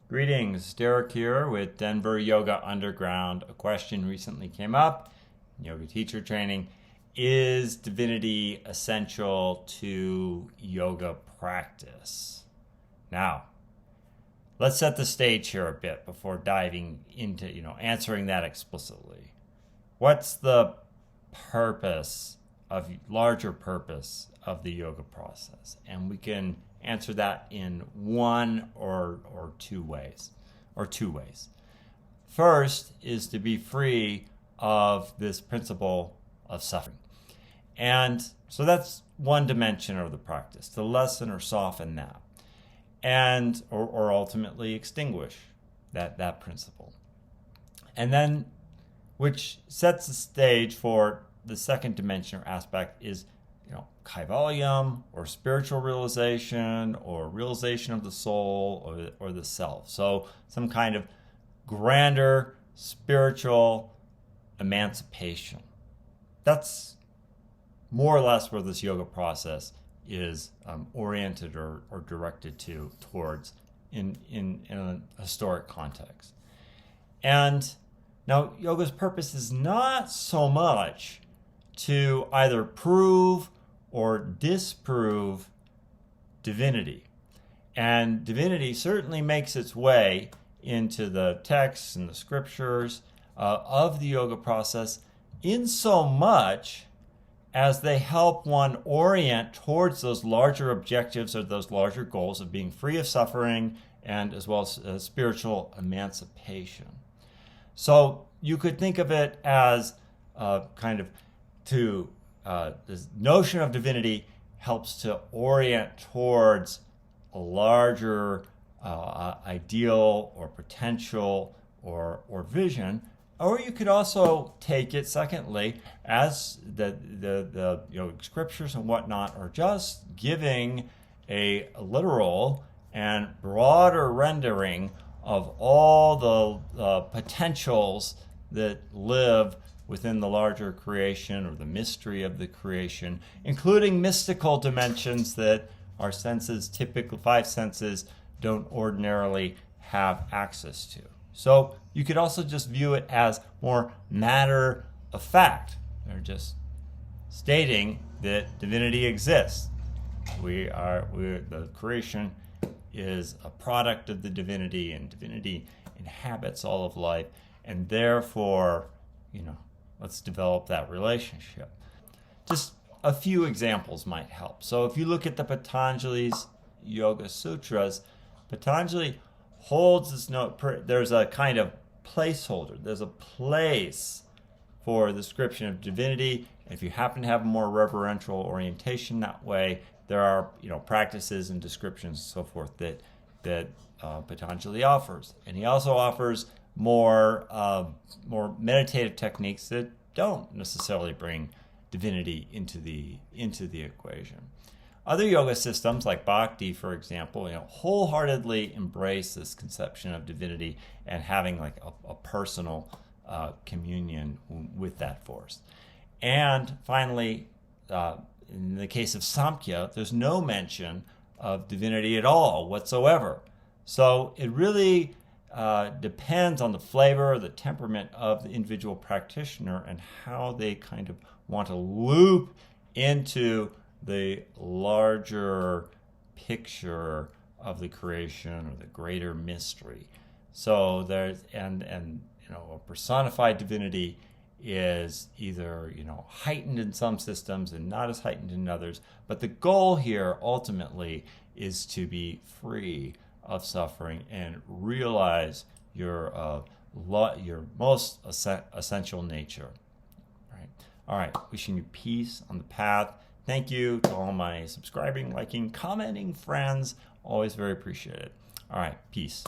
Greetings, Derek here with Denver Yoga Underground. A question recently came up in yoga teacher training. Is divinity essential to yoga practice? Now, let's set the stage here a bit before diving into, answering that explicitly. What's the larger purpose of the yoga process? And we can answer that in one or two ways. First is to be free of this principle of suffering. And so that's one dimension of the practice, to lessen or soften that, and or ultimately extinguish that principle. And then, which sets the stage for the second dimension or aspect is, kaivalyam, or spiritual realization, or realization of the soul, or the self. So some kind of grander spiritual emancipation. That's more or less where this yoga process is oriented or directed towards in a historic context. And now yoga's purpose is not so much to either prove or disprove divinity. And divinity certainly makes its way into the texts and the scriptures of the yoga process in so much as they help one orient towards those larger objectives or those larger goals of being free of suffering and as well as spiritual emancipation. So you could think of it as this notion of divinity helps to orient towards a larger ideal or potential or vision. Or you could also take it, secondly, as the scriptures and whatnot are just giving a literal and broader rendering of all the potentials that live within the larger creation or the mystery of the creation, including mystical dimensions that our senses, typically five senses, don't ordinarily have access to. So you could also just view it as more matter of fact. They're just stating that divinity exists. The creation is a product of the divinity, and divinity inhabits all of life, and therefore, let's develop that relationship. Just a few examples might help. So if you look at the Patanjali's Yoga Sutras, Patanjali holds this note. There's a kind of placeholder. There's a place for the description of divinity. If you happen to have a more reverential orientation that way, there are practices and descriptions and so forth that Patanjali offers. And he also offers more meditative techniques that don't necessarily bring divinity into the equation. Other yoga systems like Bhakti, for example, wholeheartedly embrace this conception of divinity and having like a personal communion with that force. And finally, in the case of Samkhya, there's no mention of divinity at all whatsoever. So it really depends on the flavor, the temperament of the individual practitioner and how they kind of want to loop into the larger picture of the creation or the greater mystery. So there's a personified divinity is either heightened in some systems and not as heightened in others, but the goal here ultimately is to be free of suffering and realize your most essential nature. All right, wishing you peace on the path. Thank you to all my subscribing, liking, commenting friends. Always very appreciated. All right, peace.